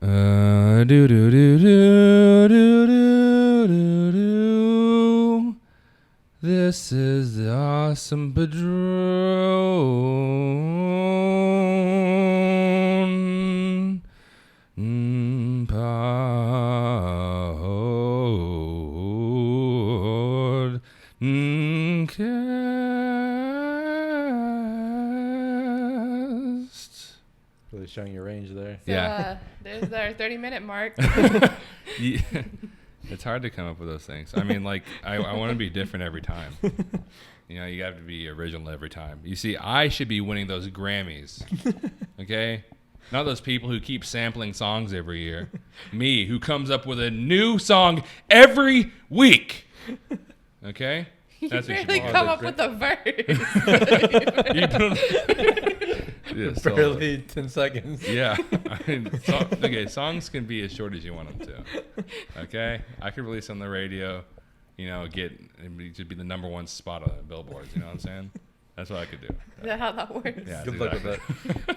Do do do do do do do do. This is the awesome Padron podcast. Really showing your range there. So, Yeah. There's our 30-minute mark. Yeah. It's hard to come up with those things. I mean, like, I want to be different every time. You know, you have to be original every time. You see, I should be winning those Grammys, okay? Not those people who keep sampling songs every year. Me, who comes up with a new song every week, okay? That's what you barely should be. come up with a verse. Yeah, so- Barely 10 seconds. Yeah. I mean, songs can be as short as you want them to. Okay? I could release on the radio, you know, it should be the number one spot on the billboards, you know what I'm saying? That's what I could do. Is that how that works? Yeah, Good luck with that.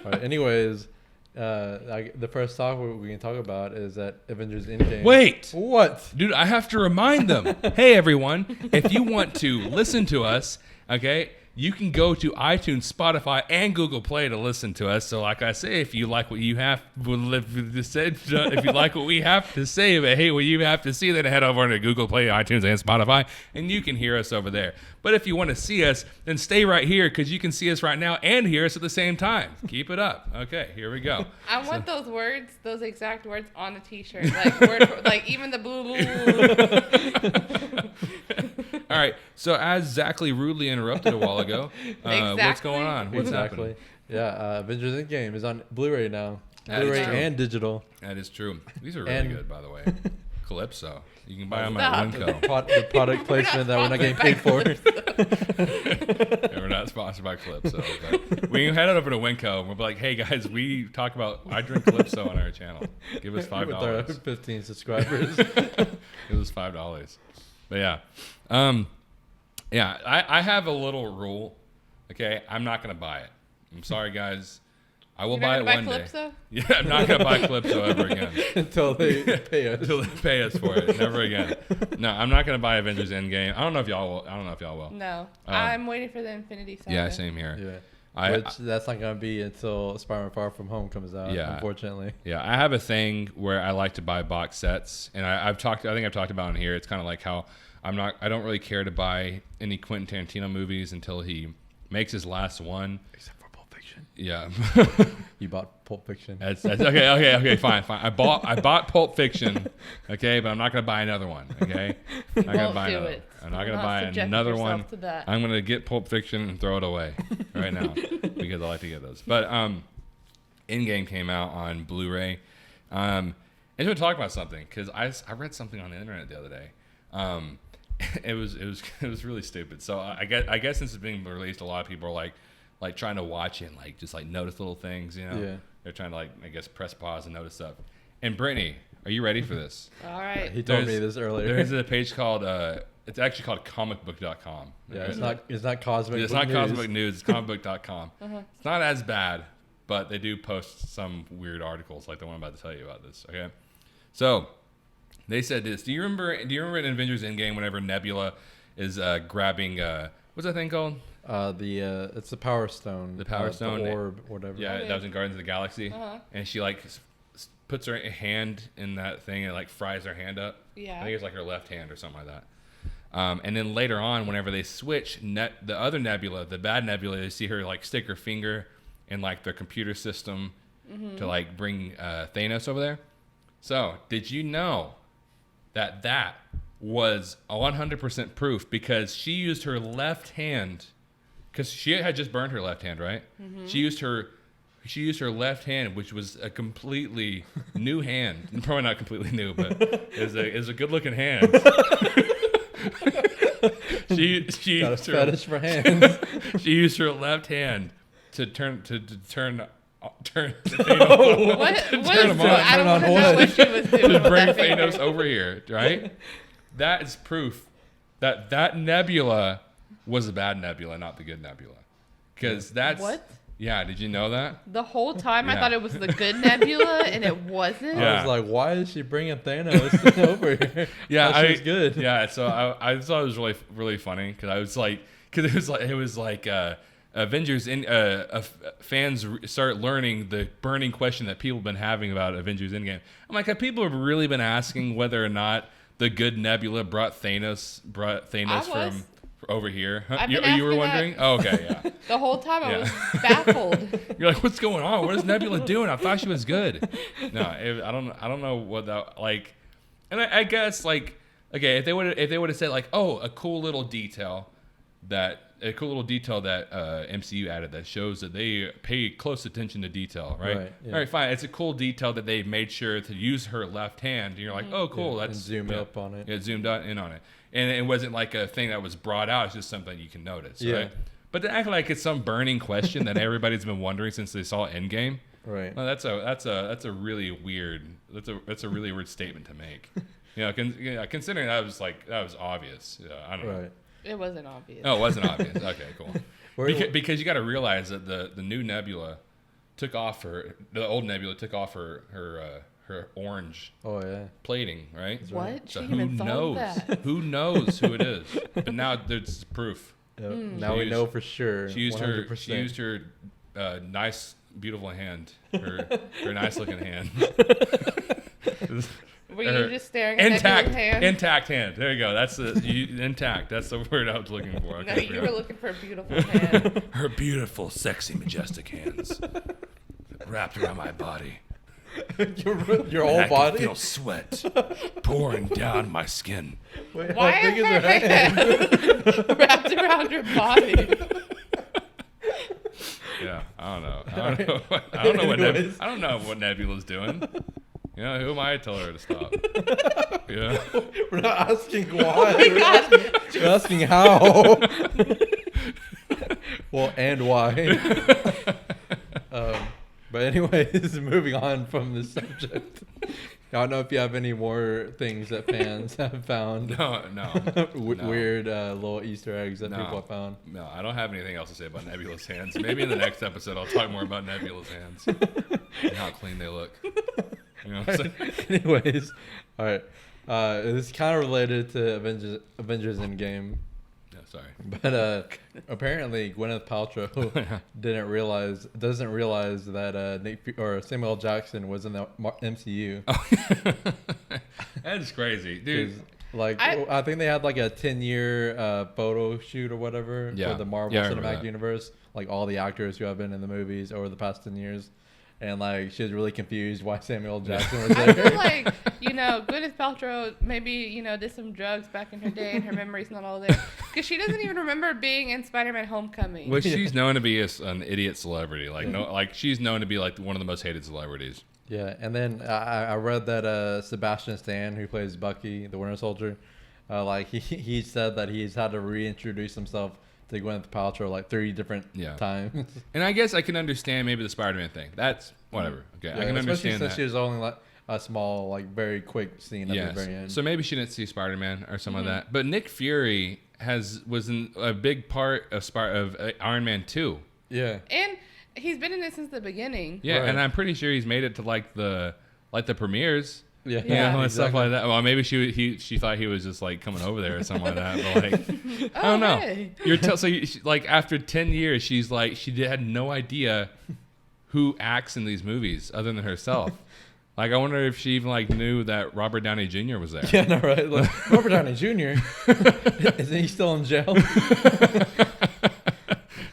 All right, anyways, the first talk we can talk about is that Avengers Endgame. Wait! What? Dude, I have to remind them. Hey, everyone, if you want to listen to us, okay, you can go to iTunes, Spotify, and Google Play to listen to us. So, like I say, if you like what you have to say, if you like what we have to say, but hey, what you have to see, then head over to Google Play, iTunes, and Spotify, and you can hear us over there. But if you want to see us, then stay right here because you can see us right now and hear us at the same time. Keep it up. Okay, here we go. I want those words, those exact words on a T-shirt, like word for, like even the blue. All right. So as Zachary rudely interrupted a while ago, what's going on? What's happening? Yeah, Avengers Endgame is on Blu-ray now. That Blu-ray is true. and digital. That is true. These are really And- good, by the way. Calypso. You can buy them Stop. at Winco. The product placement that we're not getting paid for. Yeah, we're not sponsored by Calypso. But we can head over to Winco and we'll be like, hey, guys, we talk about, I drink Calypso on our channel. Give us With our $5. 15 subscribers. Give us $5. But yeah. I have a little rule. Okay, I'm not going to buy it. I'm sorry, guys. I will buy it one Calypso? day. Yeah, I'm not going to buy Calypso ever again. Until they pay us. Until they pay us for it. Never again. No, I'm not going to buy Avengers Endgame. I don't know if y'all will. No, I'm waiting for the Infinity Saga. Yeah, same here. Yeah. I That's not going to be until Spider-Man Far From Home comes out, unfortunately. Yeah, I have a thing where I like to buy box sets, and I think I've talked about it here. It's kind of like how I don't really care to buy any Quentin Tarantino movies until he makes his last one. Except for Pulp Fiction. Yeah. You bought Pulp Fiction. That's okay, fine. I bought Pulp Fiction, okay, but I'm not gonna buy another one, okay? I'm not gonna buy another. I'm not gonna buy another one. I'm gonna get Pulp Fiction and throw it away right now because I like to get those. But Endgame came out on Blu-ray. I just want to talk about something because I read something on the internet the other day. It was really stupid. So I guess since it's being released, a lot of people are like trying to watch it and like just like notice little things, you know. Yeah. They're trying to press pause and notice stuff. And Brittany, are you ready for this? All right. He told me this earlier. There's a page called it's actually called comicbook.com. Yeah, it's not cosmic. It's not Cosmic News. It's comicbook.com. It's not as bad, but they do post some weird articles like the one I'm about to tell you about this. Okay, so they said this. Do you remember in Avengers Endgame whenever Nebula is grabbing what's that thing called? It's the Power Stone. The Power Stone, the orb, whatever. Yeah, that was in Guardians of the Galaxy. And she puts her hand in that thing and like fries her hand up. Yeah. I think it's like her left hand or something like that. And then later on, whenever they switch the other Nebula, the bad Nebula, you see her like stick her finger in like their computer system to like bring Thanos over there. So did you know that was 100% proof because she used her left hand because she had just burned her left hand, right? She used her left hand, which was a completely new hand. Probably not completely new, but it was a good looking hand. she Got a used her, fetish for hands. she used her left hand to turn What? What is him on. I don't Turn on know what? what she was doing. to with bring that finger. Thanos over here, right? That is proof that Nebula was a bad Nebula, not the good Nebula. Because that's What? Yeah, did you know that? The whole time I Yeah. thought it was the good Nebula, and it wasn't. Yeah. I was like, why is she bringing Thanos over here? Yeah, She's good. Yeah, so I thought it was really really funny because I was like, because it was like Avengers fans start learning the burning question that people have been having about Avengers Endgame. I'm like, have people really been asking whether or not the good Nebula brought Thanos from over here? Huh? I've been You were asking wondering? that. Oh, okay, yeah. The whole time I Yeah. was baffled. You're like, what's going on? What is Nebula doing? I thought she was good. No, I don't know what that like. And I guess like, okay, if they would have said like, oh, a cool little detail that MCU added that shows that they pay close attention to detail, right? Right, yeah. All right, fine. It's a cool detail that they made sure to use her left hand. And you're like, oh, cool. Yeah, That's and zoom up on it. Yeah, zoomed in on it, and it wasn't like a thing that was brought out. It's just something you can notice, Yeah. right? But to act like it's some burning question that everybody's been wondering since they saw Endgame, Right. well, that's a really weird statement to make. Considering that was obvious. I don't know. Right. It wasn't obvious. Oh, it wasn't obvious. Okay, cool. Where- Because you got to realize that the new Nebula the old Nebula took off her orange Oh yeah. plating, right? What? So She who even thought of knows? that. Who knows who it is? But now there's proof. Yep. Hmm. Now She we used- know for sure. She used 100%. her nice, beautiful hand, her nice looking hand. Were you just staring at Nebula's hand? Intact hand. There you go. That's intact. That's the word I was looking for. No, you were looking for a beautiful hand. Her beautiful, sexy, majestic hands wrapped around my body. your And whole I body. can feel sweat pouring down my skin. Wait, Why how big is is her her hand? hand wrapped around your body? Yeah, I don't know. I don't know what Anyways. I don't know what Nebula's doing. You know, who am I to tell her to stop? Yeah. We're not asking Oh why. We're asking how. Well, and why. But anyways, moving on from this subject. I don't know if you have any more things that fans have found. No. Weird little Easter eggs that No. people have found. No, I don't have anything else to say about Nebula's hands. Maybe in the next episode I'll talk more about Nebula's hands and how clean they look. You know what I'm saying? Anyways, all right. This is kind of related to Avengers Endgame. Yeah, sorry. But apparently Gwyneth Paltrow doesn't realize that Samuel L. Jackson was in the MCU. That is crazy, dude. 'Cause, like I think they had like a 10-year photo shoot or whatever Yeah. for the Marvel Yeah, I remember Cinematic that. Universe, like all the actors who have been in the movies over the past 10 years. And like she was really confused why Samuel L. Jackson was I there. feel like, Gwyneth Paltrow maybe, did some drugs back in her day and her memory's not all there. Because she doesn't even remember being in Spider-Man Homecoming. Well, she's known to be an idiot celebrity. She's known to be like one of the most hated celebrities. Yeah, and then I read that Sebastian Stan, who plays Bucky, the Winter Soldier, he said that he's had to reintroduce himself to Gwyneth Paltrow like 3 different times. And I guess I can understand maybe the Spider-Man thing. That's whatever. Okay, I can understand since that. she was only like a small, like very quick scene at the very end. So maybe she didn't see Spider-Man or some of that. But Nick Fury was in a big part of Iron Man 2. Yeah. And he's been in it since the beginning. Yeah, Right. and I'm pretty sure he's made it to like the premieres. Yeah. You know, and stuff exactly. like that. Well, maybe she thought he was just like coming over there or something like that. But like, I don't know. Hey. Like after 10 years, she's like had no idea who acts in these movies other than herself. Like I wonder if she even like knew that Robert Downey Jr. was there. Yeah, no, right? Like, Robert Downey Jr. Isn't he still in jail?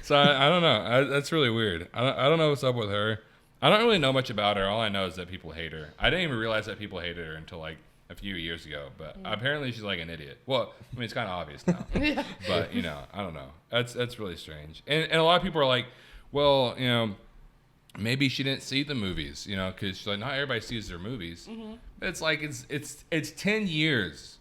So I don't know. That's really weird. I don't know what's up with her. I don't really know much about her. All I know is that people hate her. I didn't even realize that people hated her until like a few years ago. But apparently she's like an idiot. Well, I mean it's kind of obvious now. Yeah. But I don't know. That's really strange. And a lot of people are like, well, maybe she didn't see the movies, because she's like not everybody sees their movies. Mm-hmm. But it's like it's 10 years.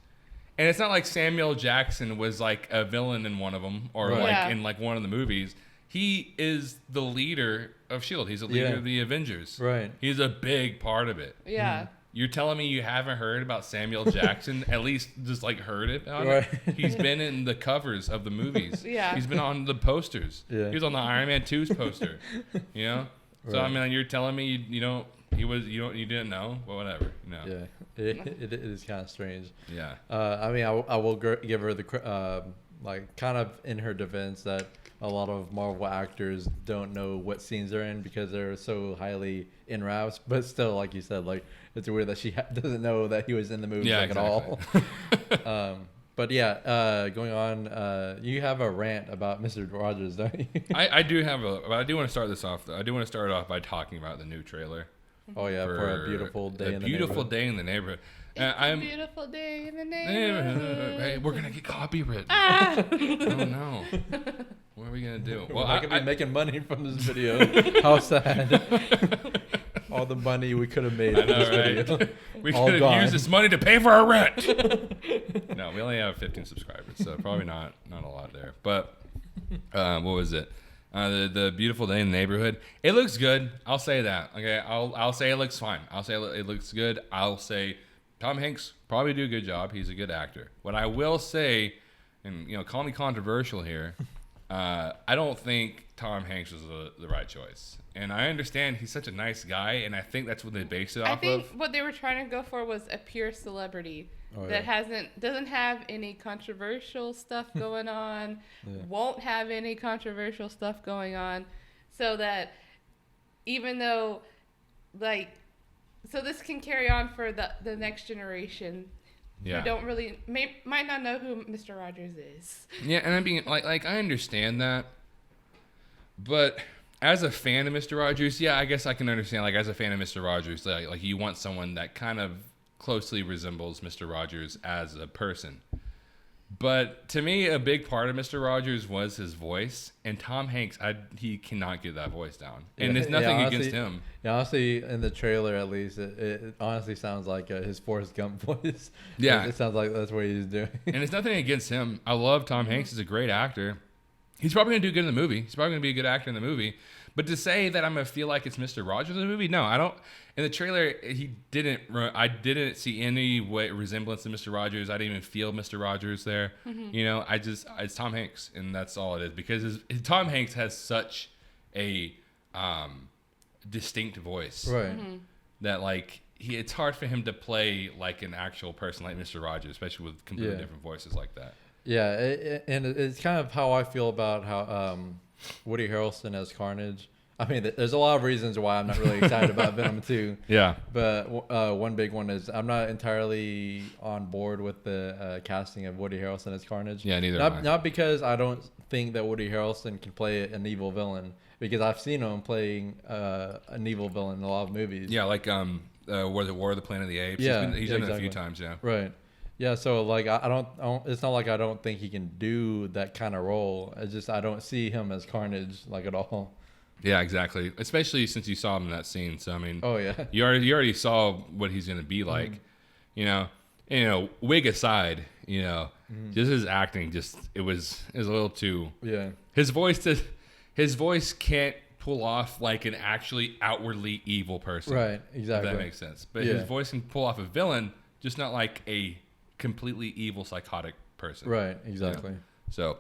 And it's not like Samuel Jackson was like a villain in one of them or Right. like Yeah. in like one of the movies. He is the leader of S.H.I.E.L.D. He's the leader Yeah. of the Avengers. Right. He's a big part of it. Yeah. You're telling me you haven't heard about Samuel Jackson? At least just like heard it. Right. He's been in the covers of the movies. Yeah. He's been on the posters. Yeah. He was on the Iron Man 2's poster. You know. So Right. I mean, you're telling me you didn't know? Well, whatever. No. Yeah. It is kind of strange. Yeah. I mean, I will give her the like kind of in her defense that a lot of Marvel actors don't know what scenes they're in because they're so highly in wraps. But still, like you said, like it's weird that she doesn't know that he was in the movie at all. But yeah, going on, you have a rant about Mr. Rogers, don't you? I do have but I do want to start this off. Though. I do want to start off by talking about the new trailer. Oh yeah, for a beautiful day in the neighborhood. Day in the neighborhood. It's a beautiful day in the neighborhood. Hey, we're gonna get copyrighted. Ah. Oh no. What are we gonna do? Well, I could be making money from this video. How sad. All the money we could have made from this video. We could have used this money to pay for our rent. No, we only have 15 subscribers, so probably not a lot there. But what was it? The beautiful day in the neighborhood. It looks good. I'll say that. Okay, I'll say it looks fine. I'll say it looks good. I'll say Tom Hanks probably do a good job. He's a good actor. What I will say, and call me controversial here, I don't think Tom Hanks was the right choice. And I understand he's such a nice guy, and I think that's what they based it off of. I think what they were trying to go for was a pure celebrity that doesn't have any controversial stuff going on, won't have any controversial stuff going on, so that even though, so this can carry on for the next generation. Yeah. Who don't really might not know who Mr. Rogers is. Yeah, and I mean, like I understand that, but as a fan of Mr. Rogers, yeah, I guess I can understand. Like as a fan of Mr. Rogers, like you want someone that kind of closely resembles Mr. Rogers as a person. But to me, a big part of Mr. Rogers was his voice, and Tom Hanks, he cannot get that voice down. And there's nothing against him. Yeah, honestly, in the trailer at least, it honestly sounds like his Forrest Gump voice. Yeah. It sounds like that's what he's doing. And it's nothing against him. I love Tom Hanks. He's a great actor. He's probably going to do good in the movie. He's probably going to be a good actor in the movie. But to say that I'm going to feel like it's Mr. Rogers in the movie, no, I don't. In the trailer, I didn't see any resemblance to Mr. Rogers. I didn't even feel Mr. Rogers there. Mm-hmm. It's Tom Hanks, and that's all it is. Because Tom Hanks has such a distinct voice. Right. Mm-hmm. That, it's hard for him to play like an actual person like Mr. Rogers, especially with completely different voices like that. Yeah, and it's kind of how I feel about how Woody Harrelson as Carnage. I mean, there's a lot of reasons why I'm not really excited about Venom 2. Yeah. But one big one is I'm not entirely on board with the casting of Woody Harrelson as Carnage. Yeah, neither not, am I. Not because I don't think that Woody Harrelson can play an evil villain, because I've seen him playing an evil villain in a lot of movies. Yeah, like War of the Planet of the Apes. Yeah, he's done it a few times, yeah. Right. Yeah, so I don't. It's not like I don't think he can do that kind of role. It's just I don't see him as Carnage at all. Yeah, exactly. Especially since you saw him in that scene. So I mean, oh yeah, you already saw what he's gonna be like. Wig aside, just his acting, it was a little too. Yeah. His voice can't pull off like an actually outwardly evil person. Right. Exactly. If that makes sense. But his voice can pull off a villain, just not like a completely evil psychotic person. Right. Exactly. So,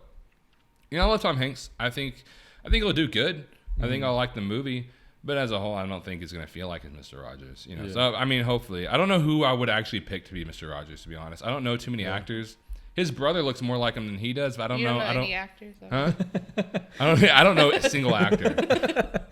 I love Tom Hanks. I think he'll do good. I think I'll like the movie, but as a whole, I don't think it's gonna feel like it's Mr. Rogers. Yeah. So I mean, hopefully, I don't know who I would actually pick to be Mr. Rogers. To be honest, I don't know too many actors. His brother looks more like him than he does, but I don't know. Any actors? Huh? I don't know a single actor.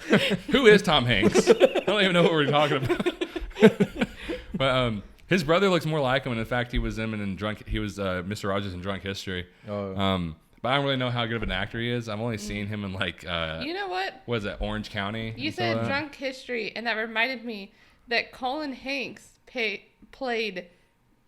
Who is Tom Hanks? I don't even know what we're talking about. But his brother looks more like him, and in fact, he was Mr. Rogers in Drunk History. Oh. But I don't really know how good of an actor he is. I've only seen him in you know what? What is it, Orange County? You said Drunk History, and that reminded me that Colin Hanks played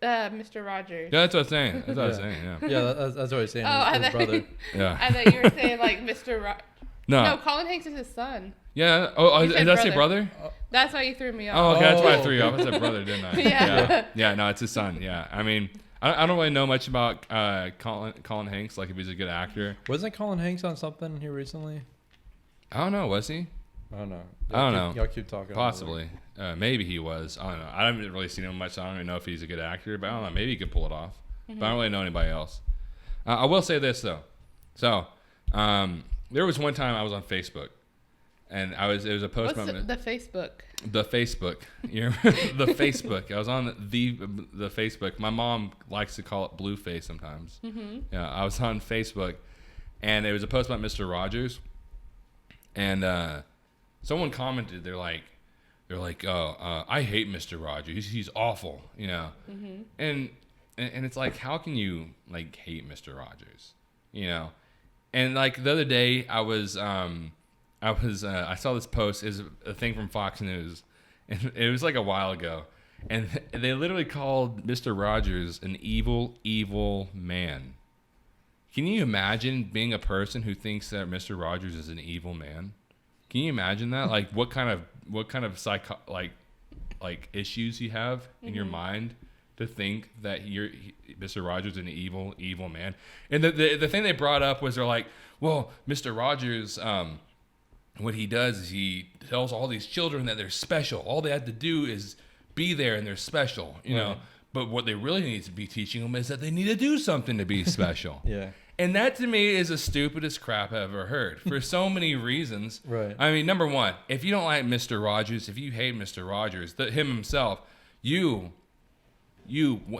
Mr. Rogers. Yeah, that's what I'm saying. Yeah. Yeah, that's what I was saying. Oh, his brother. Yeah. I thought you were saying Mr. Rogers. No, Colin Hanks is his son. Yeah. Oh, did I say brother? That's why you threw me off. Oh, okay. That's why I threw you off. I said brother, didn't I? Yeah. Yeah. No, it's his son. Yeah. I mean, I don't really know much about Colin Hanks, like if he's a good actor. Wasn't Colin Hanks on something here recently? I don't know. Was he? I don't know. I don't know. Y'all keep talking. Possibly. Maybe he was. I don't know. I haven't really seen him much. So I don't even know if he's a good actor, but I don't know. Maybe he could pull it off. Mm-hmm. But I don't really know anybody else. I will say this though. So, there was one time I was on Facebook, and it was a post. What's the Facebook? The Facebook. You remember the Facebook. I was on the Facebook. My mom likes to call it Blue Face sometimes. Mm-hmm. Yeah, I was on Facebook, and it was a post about Mr. Rogers, and someone commented. They're like, oh, I hate Mr. Rogers. He's awful. You know, mm-hmm. and it's like, how can you like hate Mr. Rogers? You know, and like the other day I saw this post, is a thing from Fox News, and it was like a while ago, and they literally called Mr. Rogers an evil, evil man. Can you imagine being a person who thinks that Mr. Rogers is an evil man? Can you imagine that? Like what kind of like issues you have in your mind to think that Mr. Rogers is an evil, evil man? And the thing they brought up was they're like, well, Mr. Rogers, what he does is he tells all these children that they're special. All they have to do is be there and they're special, you know. But what they really need to be teaching them is that they need to do something to be special. Yeah. And that to me is the stupidest crap I've ever heard for so many reasons. Right. I mean, number one, if you don't like Mr. Rogers, if you hate Mr. Rogers, him himself, you,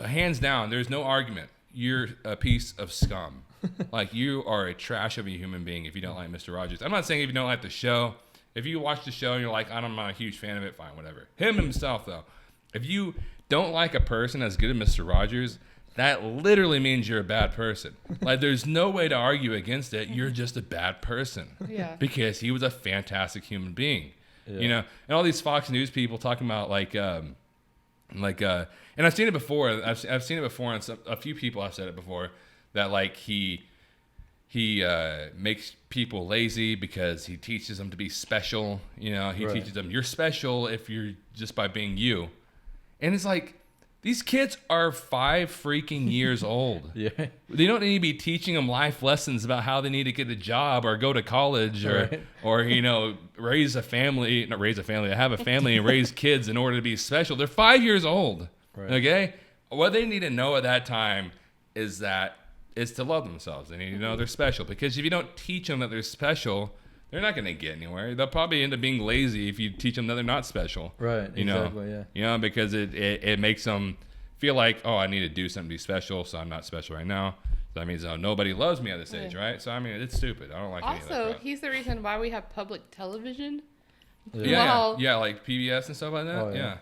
hands down, there's no argument. You're a piece of scum. Like, you are a trash of a human being if you don't like Mr. Rogers. I'm not saying if you don't like the show. If you watch the show and you're like, I'm not a huge fan of it, fine, whatever. Him himself, though. If you don't like a person as good as Mr. Rogers, that literally means you're a bad person. Like, there's no way to argue against it. You're just a bad person. Yeah. Because he was a fantastic human being. Yeah. You know? And all these Fox News people talking about, and I've seen it before. I've seen it before, and a few people have said it before, that like he makes people lazy because he teaches them to be special. You know, he teaches them you're special if you're just by being you. And it's like, these kids are 5 freaking years old. Yeah. They don't need to be teaching them life lessons about how they need to get a job or go to college or you know, raise a family, not raise a family, have a family and raise kids in order to be special. They're 5 years old. Right. Okay? What they need to know at that time is to love themselves. They need to know they're special, because if you don't teach them that they're special, they're not going to get anywhere. They'll probably end up being lazy if you teach them that they're not special. Right. You exactly. Yeah. You know, because it makes them feel like, oh, I need to do something to be special, so I'm not special right now. So that means nobody loves me at this age, right? So I mean, it's stupid. I don't like any of that. Also, he's the reason why we have public television. Yeah, like PBS and stuff like that. Oh, yeah.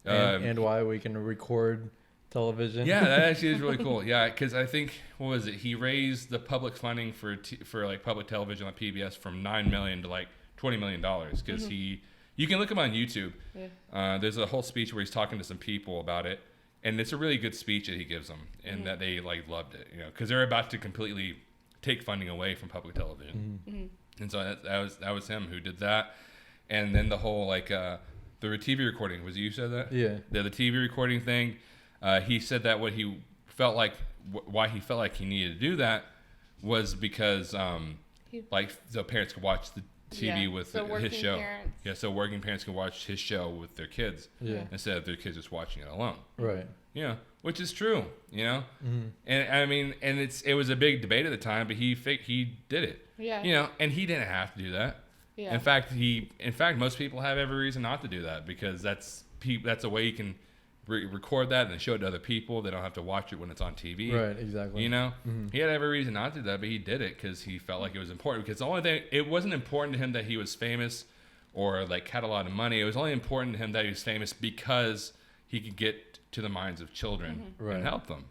And why we can record television. Yeah, that actually is really cool. Yeah, because I think, what was it? He raised the public funding for like public television on PBS from $9 million to like $20 million, because you can look him on YouTube. Yeah. There's a whole speech where he's talking to some people about it, and it's a really good speech that he gives them, and that they like loved it, you know, because they're about to completely take funding away from public television, and so that was him who did that, and then the whole like the TV recording, was it you said that? Yeah. The TV recording thing. He said that what he felt like, why he felt like he needed to do that was because, like, so parents could watch the TV with his show. Parents. Yeah, so working parents can watch his show with their kids instead of their kids just watching it alone. Right. Yeah, which is true, you know? Mm-hmm. And I mean, and it was a big debate at the time, but he did it. Yeah. You know, and he didn't have to do that. Yeah. In fact, most people have every reason not to do that, because that's a way you can record that and then show it to other people. They don't have to watch it when it's on TV. Right, exactly. You know, he had every reason not to do that, but he did it because he felt like it was important. Because the only thing, it wasn't important to him that he was famous or like had a lot of money. It was only important to him that he was famous because he could get to the minds of children and help them.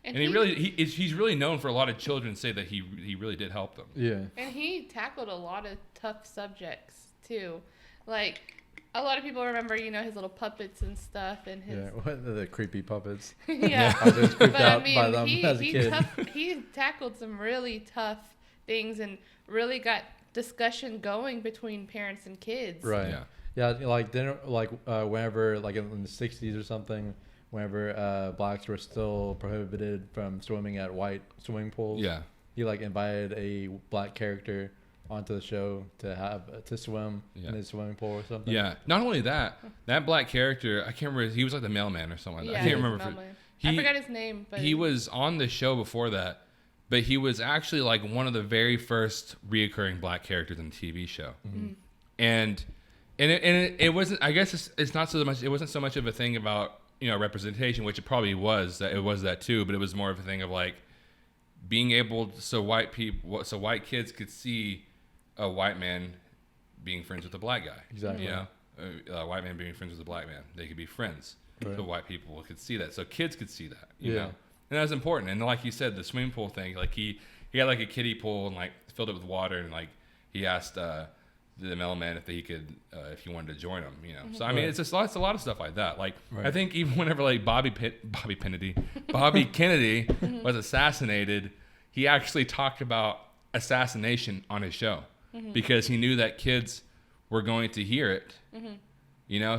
And he's really known for a lot of children say that he really did help them. Yeah. And he tackled a lot of tough subjects too, like. A lot of people remember, you know, his little puppets and stuff, and his the creepy puppets. Yeah, I was creeped out by them as a kid. He tackled some really tough things and really got discussion going between parents and kids. Right. Yeah. Like whenever, like in the '60s or something, whenever blacks were still prohibited from swimming at white swimming pools. Yeah. He like invited a black character onto the show to swim in his swimming pool or something. Yeah. Not only that black character, I can't remember. He was like the mailman or something like that. I can't remember. I forgot his name, but he was on the show before that. But he was actually like one of the very first reoccurring black characters in the TV show, and it wasn't. I guess it's not so much. It wasn't so much of a thing about representation, which it probably was. That it was that too, but it was more of a thing of like being able so white kids could see a white man being friends with a black guy. Exactly. A white man being friends with a black man, they could be friends. Right. So white people could see that. So kids could see that. You know. And that was important. And like you said, the swimming pool thing, like he had like a kiddie pool and like filled it with water, and like he asked the mailman if he wanted to join him, So I mean, it's a lot of stuff like that. Like I think even whenever like Bobby Kennedy was assassinated, he actually talked about assassination on his show because he knew that kids were going to hear it.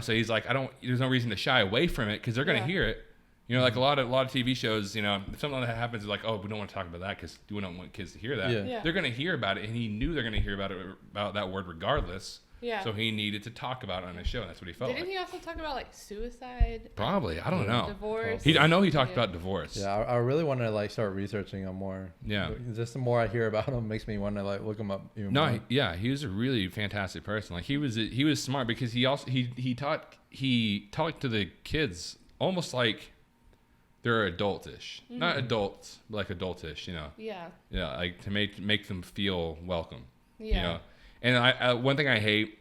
So he's like, there's no reason to shy away from it because they're going to hear it. Like a lot of TV shows, if something that happens is like, oh, we don't want to talk about that because we don't want kids to hear that. Yeah. They're going to hear about it, and he knew they're going to hear about that word regardless. Yeah. So he needed to talk about it on his show, and that's what he felt. Didn't he also talk about like suicide? Probably, I don't know. Divorce. I know he talked about divorce. Yeah, I really want to like start researching him more. Yeah. Just the more I hear about him, makes me want to like look him up even more. He was a really fantastic person. Like he was smart because he talked to the kids almost like they're adultish, not adults, but like adultish, Yeah, like to make them feel welcome. Yeah. And I one thing I hate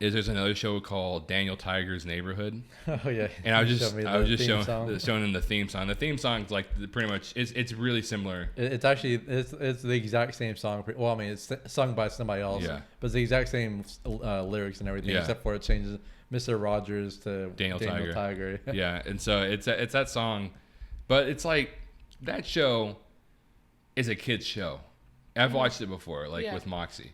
is there's another show called Daniel Tiger's Neighborhood. Oh yeah. And I was just showing him the theme song. The theme song's like pretty much it's really similar. It's actually it's the exact same song. Well, I mean it's sung by somebody else. Yeah. But it's the exact same lyrics and everything, except for it changes Mr. Rogers to Daniel Tiger. Yeah, and so it's that song, but it's like that show is a kid's show. I've watched it before, with Moxie,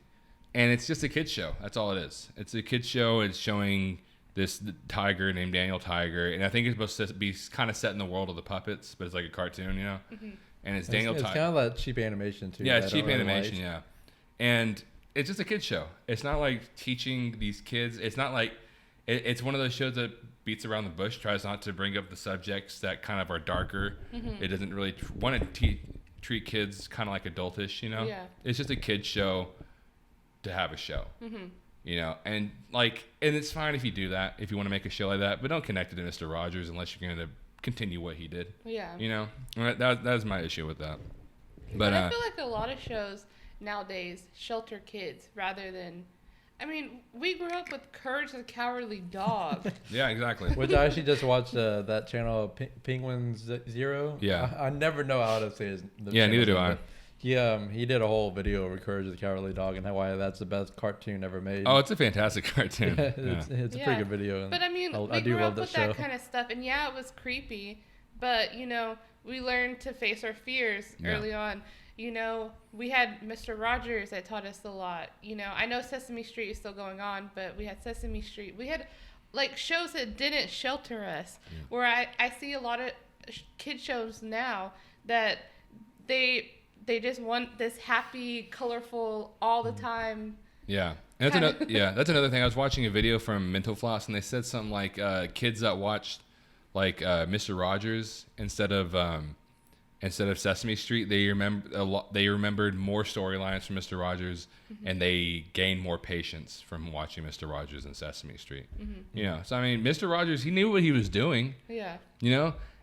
and it's just a kid's show. That's all it is. It's a kid's show. It's showing this tiger named Daniel Tiger, and I think it's supposed to be kind of set in the world of the puppets, but it's like a cartoon, And it's Daniel Tiger. It's kind of that cheap animation too. Yeah, it's cheap animation. Yeah, and it's just a kid's show. It's not like teaching these kids. It's not like it's one of those shows that beats around the bush, tries not to bring up the subjects that kind of are darker. It doesn't really want to treat kids kind of like adultish, Yeah. It's just a kid's show to have a show, and it's fine if you do that, if you want to make a show like that, but don't connect it to Mr. Rogers unless you're going to continue what he did. Yeah. That's my issue with that. But I feel like a lot of shows nowadays shelter kids rather than... I mean, we grew up with Courage the Cowardly Dog. Yeah, exactly. Which I actually just watched that channel, Penguins Zero. Yeah. I never know how to say his name. Yeah, neither do I. He did a whole video over Courage the Cowardly Dog and why that's the best cartoon ever made. Oh, it's a fantastic cartoon. It's a pretty good video. But I mean, we grew up with that kind of stuff. And yeah, it was creepy. But, we learned to face our fears early on. We had Mr. Rogers that taught us a lot. I know Sesame Street is still going on, but we had Sesame Street. We had, shows that didn't shelter us. Yeah. Where I see a lot of kid shows now that they just want this happy, colorful, all the time. Yeah. And that's another thing. I was watching a video from Mental Floss, and they said something like kids that watched, Mr. Rogers instead of Sesame Street, they remembered more storylines from Mr. Rogers, and they gained more patience from watching Mr. Rogers and Sesame Street. So I mean, Mr. Rogers, he knew what he was doing. Yeah.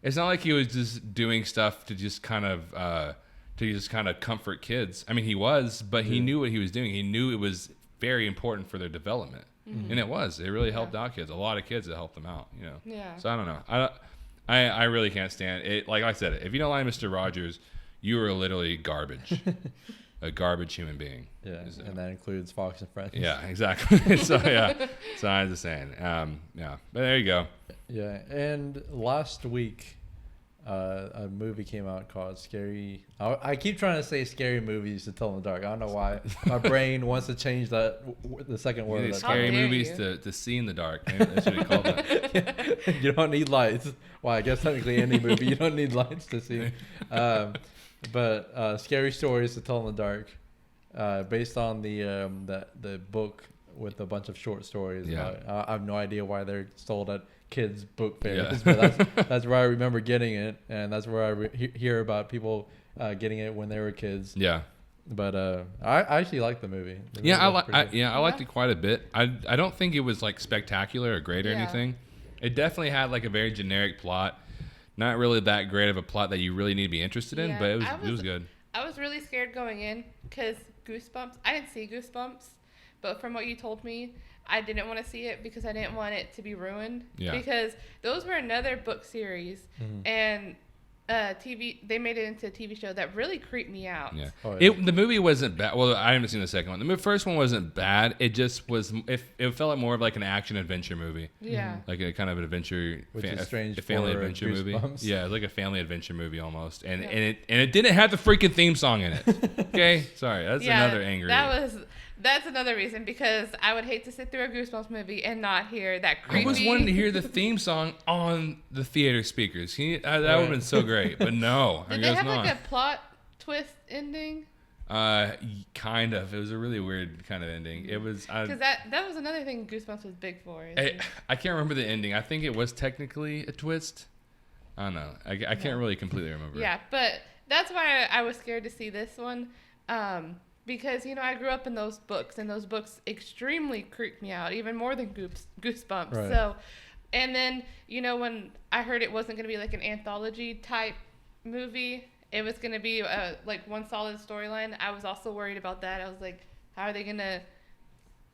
It's not like he was just doing stuff to just kind of comfort kids. I mean, he was, but he knew what he was doing. He knew it was very important for their development, and it was. It really helped out kids. A lot of kids, it helped them out. Yeah. So I don't know. I really can't stand it. Like I said, if you don't like Mr. Rogers, you are literally garbage. A garbage human being. Yeah, and that includes Fox and Friends. Yeah, exactly. So I'm just saying. But there you go. Yeah, and last week, a movie came out called Scary. I keep trying to say scary movies to tell in the dark. I don't know why. My brain wants to change the second word. Scary movies to see in the dark. Maybe that's what we call that. You don't need lights. Well, I guess technically any movie you don't need lights to see. But scary stories to tell in the dark. based on the book with a bunch of short stories. I have no idea why they're sold at kids' book fairs, but that's where I remember getting it, and that's where I hear about people getting it when they were kids. Yeah. But I actually liked the movie. I liked it quite a bit. I don't think it was like spectacular or great or anything. It definitely had like a very generic plot. Not really that great of a plot that you really need to be interested in, but it was good. I was really scared going in because Goosebumps. I didn't see Goosebumps, but from what you told me, I didn't want to see it because I didn't want it to be ruined. Yeah. Because those were another book series, and they made it into a TV show that really creeped me out. Yeah. The movie wasn't bad. Well, I haven't seen the second one. The first one wasn't bad. It just was. It felt like more of like an action adventure movie. Yeah. Like a kind of an adventure, strange. A family adventure movie. Yeah, like a family adventure movie almost. And it didn't have the freaking theme song in it. Okay, sorry, that's another angry. That's another reason, because I would hate to sit through a Goosebumps movie and not hear that creepy. I was wanting to hear the theme song on the theater speakers. That would have been so great, but no. Did they have like a plot twist ending? Kind of. It was a really weird kind of ending. It was because that was another thing Goosebumps was big for. I can't remember the ending. I think it was technically a twist. I don't know. I can't really completely remember. Yeah, but that's why I was scared to see this one. Because, I grew up in those books, and those books extremely creeped me out, even more than Goosebumps. Right. So, and then, when I heard it wasn't going to be like an anthology type movie, it was going to be like one solid storyline, I was also worried about that. I was like, how are they going to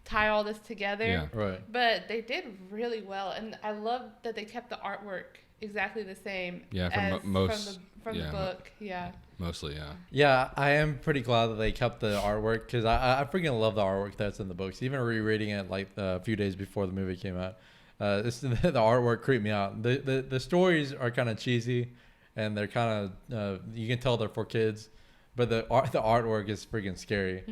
tie all this together? Yeah, right. But they did really well, and I love that they kept the artwork exactly the same. Yeah, from the book. Yeah. Mostly, yeah. Yeah, I am pretty glad that they kept the artwork, because I freaking love the artwork that's in the books. Even rereading it like a few days before the movie came out, the artwork creeped me out. The stories are kind of cheesy, and they're kind of you can tell they're for kids, but the artwork is freaking scary.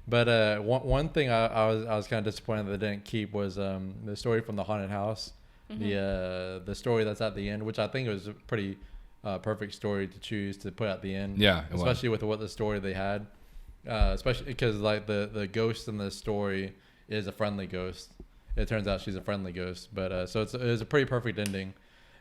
But one thing I was kind of disappointed that they didn't keep was the story from the haunted house, the story that's at the end, which I think was a pretty perfect story to choose to put at the end. Yeah, especially with what the story they had, especially because like the ghost in the story is a friendly ghost. It turns out she's a friendly ghost, but so it was a pretty perfect ending.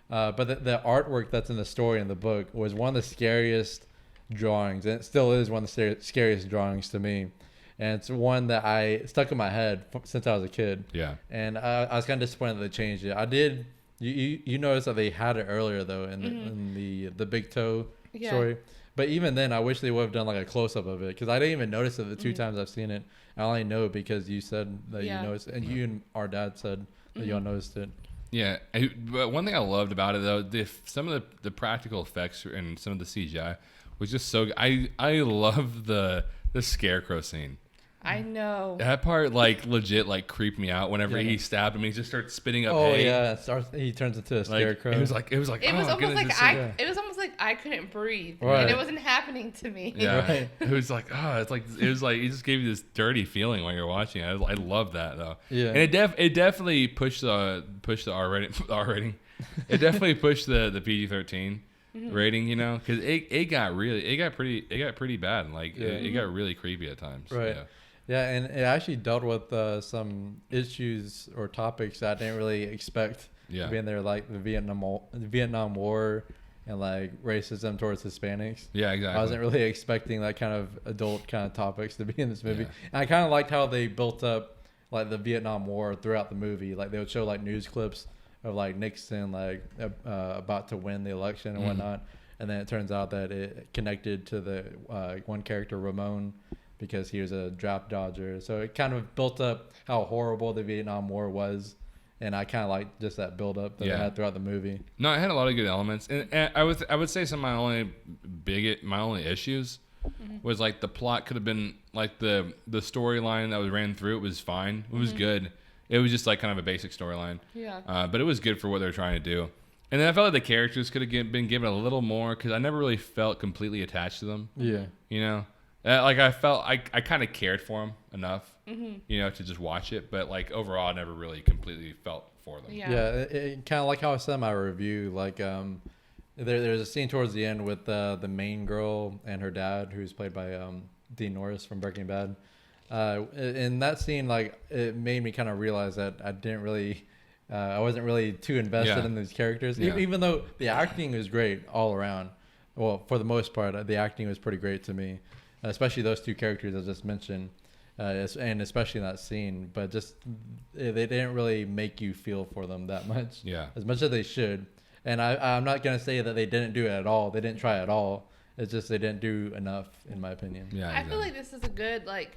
But the artwork that's in the story in the book was one of the scariest drawings, and it still is one of the scariest drawings to me. And it's one that I stuck in my head since I was a kid. Yeah. And I was kind of disappointed that they changed it. I did. You noticed that they had it earlier though in the big toe story, but even then I wish they would have done like a close up of it, because I didn't even notice it the two times I've seen it. I only know because you said that you noticed, and you and our dad said that y'all noticed it. Yeah, but one thing I loved about it though, some of the practical effects and some of the CGI was just so good. I love the scarecrow scene. I know. That part, like, legit, like, creeped me out whenever he stabbed him. He just starts spitting up hay. Oh, yeah. He turns into a scarecrow. It was almost like I couldn't breathe. Right. And it wasn't happening to me. Yeah. Right. It was like it just gave you this dirty feeling while you're watching it. I love that, though. Yeah. And it definitely pushed the R rating. It definitely pushed the PG-13 rating, because it got pretty bad. Like, it got really creepy at times. Right. Yeah, and it actually dealt with some issues or topics that I didn't really expect being there, like the Vietnam War and like racism towards Hispanics. Yeah, exactly. I wasn't really expecting that kind of adult kind of topics to be in this movie. Yeah. And I kind of liked how they built up like the Vietnam War throughout the movie. Like they would show like news clips of like Nixon like about to win the election and whatnot, and then it turns out that it connected to the one character, Ramon, because he was a draft dodger. So it kind of built up how horrible the Vietnam War was, and I kind of like just that build up that it had throughout the movie. No, it had a lot of good elements, and I would say some of my only issues was like the plot could have been like the storyline that was ran through. It was fine. It was good. It was just like kind of a basic storyline. Yeah. But it was good for what they were trying to do. And then I felt like the characters could have been given a little more, because I never really felt completely attached to them. Yeah. Like I felt I kind of cared for them enough, to just watch it. But like overall, I never really completely felt for them. Yeah. It kind of like how I said in my review. Like there's a scene towards the end with the main girl and her dad, who's played by Dean Norris from Breaking Bad. In that scene, like it made me kind of realize that I wasn't really too invested in these characters, even though the acting was great all around. Well, for the most part, the acting was pretty great to me, especially those two characters I just mentioned, and especially in that scene. But just they didn't really make you feel for them that much, as much as they should. And I'm not gonna say that they didn't do it at all. They didn't try at all. It's just they didn't do enough, in my opinion. Yeah, I feel like this is a good like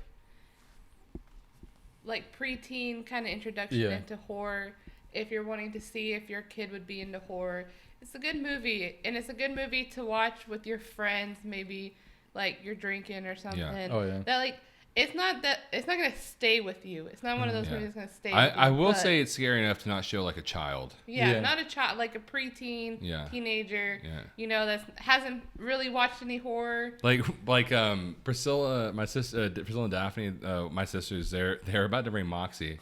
preteen kind of introduction into horror. If you're wanting to see if your kid would be into horror, it's a good movie, and it's a good movie to watch with your friends. Maybe like you're drinking or something. Yeah. Oh yeah. That like it's not gonna stay with you. It's not one of those movies that's gonna stay. With you, I will say it's scary enough to not show like a child. Yeah, not a child, like a preteen, teenager. Yeah. You know, that hasn't really watched any horror. Like Priscilla, my sister, Priscilla and Daphne, my sisters, they're about to bring Moxie,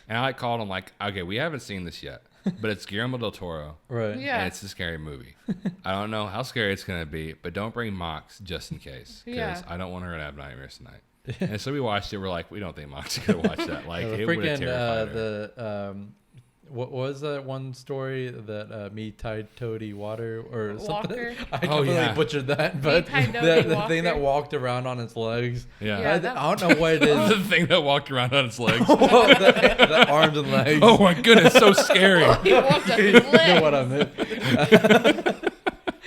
and I called them like, okay, we haven't seen this yet, but it's Guillermo del Toro, right? Yeah, and it's a scary movie. I don't know how scary it's gonna be, but don't bring Mox just in case, because I don't want her to have nightmares tonight. And so we watched it. We're like, we don't think Moxie could watch that. Like, it would have terrified her. What was that one story that me tied Toady Water or Walker. something? I completely butchered that, but the thing that walked around on its legs. Yeah, I don't know what it is. The thing that walked around on its legs. the arms and legs. Oh my goodness, so scary. He walked on his legs. You know what I meant.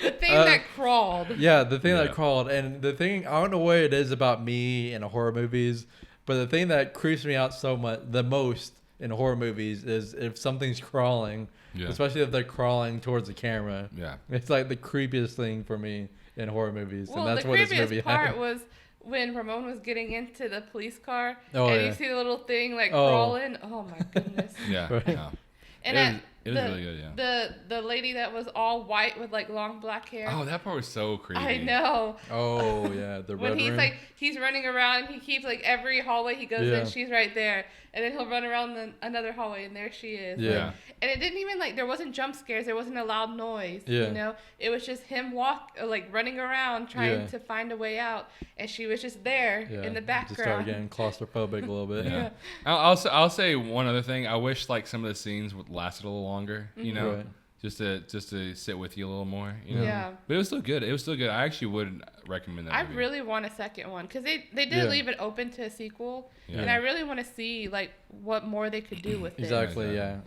The thing that crawled. Yeah, the thing that crawled. And the thing, I don't know what it is about me and horror movies, but the thing that creeps me out the most in horror movies is if something's crawling, especially if they're crawling towards the camera. Yeah. It's like the creepiest thing for me in horror movies. Well, and that's the what this movie creepiest part had. was when Ramon was getting into the police car and you see the little thing crawling. Oh my goodness. Yeah. Right. Yeah. And it was really good, yeah. The lady that was all white with like long black hair. Oh, that part was so creepy. I know. Oh yeah, the red when room. he's running around, he keeps like every hallway he goes in, she's right there, and then he'll run around another hallway, and there she is. Yeah. Like, and it didn't even there wasn't jump scares, there wasn't a loud noise. Yeah. You know, it was just him running around trying to find a way out, and she was just there in the background. Just started getting claustrophobic a little bit. Yeah. I'll say one other thing. I wish like some of the scenes would last a little longer. You know. Right. Just to sit with you a little more, you know. Yeah. But it was still good. I actually would recommend that. I really want a second one because they did leave it open to a sequel, and I really want to see like what more they could do with it. Exactly. Yeah.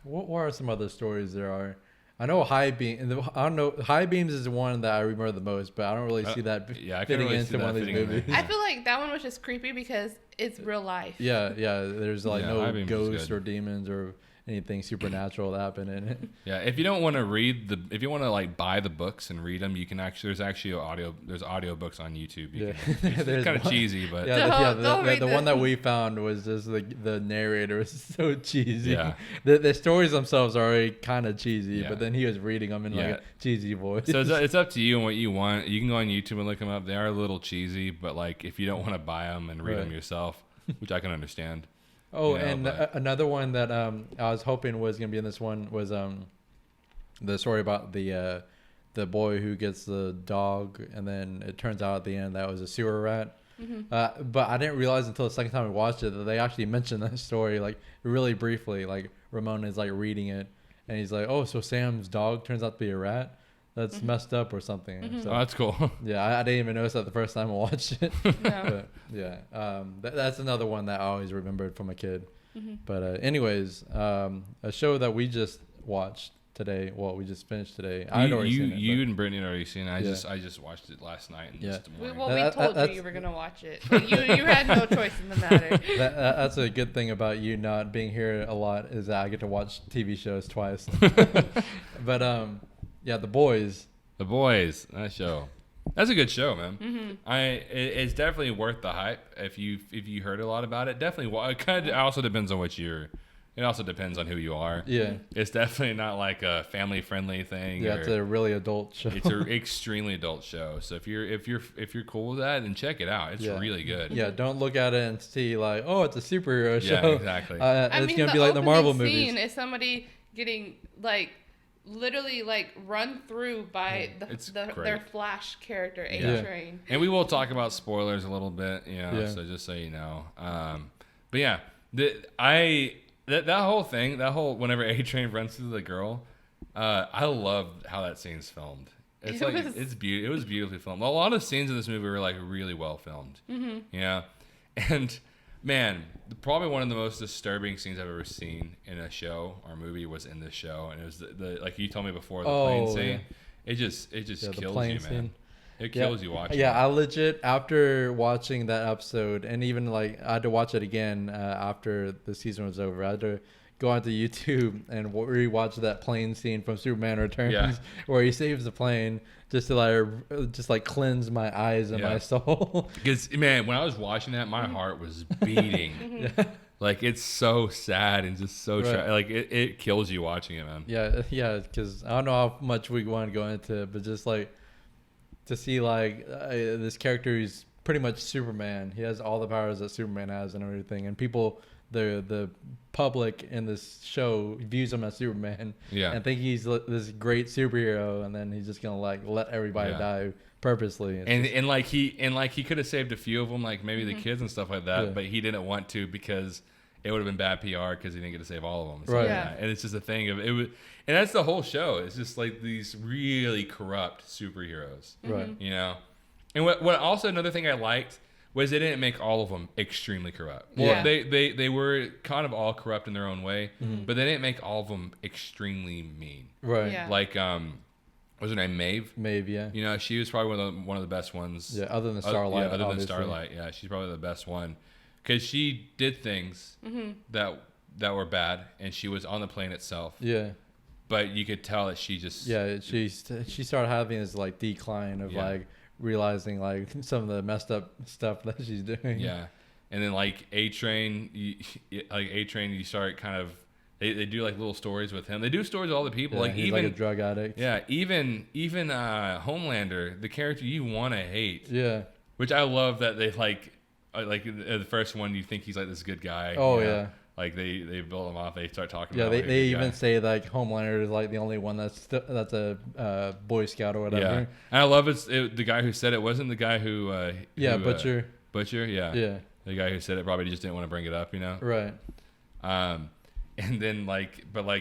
What are some other stories there are? I know High Beam. I don't know. High Beams is the one that I remember the most, but I don't really see that fitting into one of these movies. I feel like that one was just creepy because it's real life. Yeah. There's like no ghosts or demons or anything supernatural that happened in it. Yeah, if you don't want to if you want to like buy the books and read them, you can actually there's audio books on YouTube. It's kind of cheesy, but the one that we found was just the narrator was so cheesy. Yeah, the stories themselves are already kind of cheesy, but then he was reading them in like a cheesy voice. So it's up to you and what you want. You can go on YouTube and look them up. They are a little cheesy, but like if you don't want to buy them and read them yourself, which I can understand. Oh, another one that I was hoping was gonna be in this one was the story about the boy who gets the dog, and then it turns out at the end that was a sewer rat. Mm-hmm. But I didn't realize until the second time we watched it that they actually mentioned that story like really briefly. Like Ramon is like reading it, and he's like, "Oh, so Sam's dog turns out to be a rat." That's messed up or something. Mm-hmm. So, oh, that's cool. Yeah, I didn't even notice that the first time I watched it. No. But that's another one that I always remembered from a kid. Mm-hmm. But anyways, a show that we just watched today. Well, we just finished today. I'd already seen it. You and Brittany had already seen it. I just watched it last night. And we told you were gonna watch it. But you had no choice in the matter. That's a good thing about you not being here a lot is that I get to watch TV shows twice. But yeah, The Boys. The Boys, that show. That's a good show, man. Mm-hmm. It's definitely worth the hype. If you heard a lot about it, definitely. It kind of also depends on what you're. It also depends on who you are. Yeah, it's definitely not like a family friendly thing. Yeah, it's a really adult show. It's an extremely adult show. So if you're cool with that, then check it out. It's really good. Yeah, don't look at it and see like, oh, it's a superhero show. Yeah, exactly. It's gonna be like the Marvel movies. Is somebody getting like literally like run through by their Flash character, A-Train. And we will talk about spoilers a little bit, so just so you know. But yeah, that whole thing, whenever A-Train runs through the girl, I love how that scene's filmed. It was beautifully filmed. A lot of scenes in this movie were like really well filmed. And man, probably one of the most disturbing scenes I've ever seen in a show or movie was in this show, and it was the like you told me before, the plane scene. It just kills you, man. It kills you watching. Yeah, I legit, after watching that episode, and even like I had to watch it again after the season was over. I had to go onto YouTube and rewatch that plane scene from Superman Returns, where he saves the plane, just to cleanse my eyes and my soul. Because man, when I was watching that, my heart was beating. Like it's so sad and just so like it kills you watching it, man. Yeah. Because I don't know how much we want to go into it, but just like to see like this character who's pretty much Superman. He has all the powers that Superman has and everything, and people. The public in this show views him as Superman and think he's this great superhero, and then he's just gonna like let everybody die purposely. And he could have saved a few of them, like maybe the kids and stuff like that, but he didn't want to because it would have been bad PR because he didn't get to save all of them. So and it's just a thing of it was, and that's the whole show. It's just like these really corrupt superheroes, And what also another thing I liked was they didn't make all of them extremly corrupt. Well, they were kind of all corrupt in their own way, but they didn't make all of them extremely mean. Right. Yeah. Like, what's her name? Maeve? Maeve, yeah. She was probably one of the best ones. Yeah, other than Starlight. Other than Starlight, yeah. She's probably the best one. Because she did things that were bad, and she was on the plane itself. Yeah. But you could tell that she just... Yeah, she started having this, like, decline of, like... realizing like some of the messed up stuff that she's doing. Yeah. And then like A-Train, you start kind of they do like little stories with him. They do stories with all the people. Yeah, like he's even like a drug addict. Yeah, even Homelander, the character you want to hate. Yeah. Which I love that they like the first one you think he's like this good guy. Oh yeah. Like they build him off. They start talking. Yeah, about they even say like Homelander is like the only one that's a Boy Scout or whatever. Yeah, and I love the guy who said it wasn't the guy who. Butcher. Butcher, yeah. Yeah. The guy who said it probably just didn't want to bring it up, Right. And then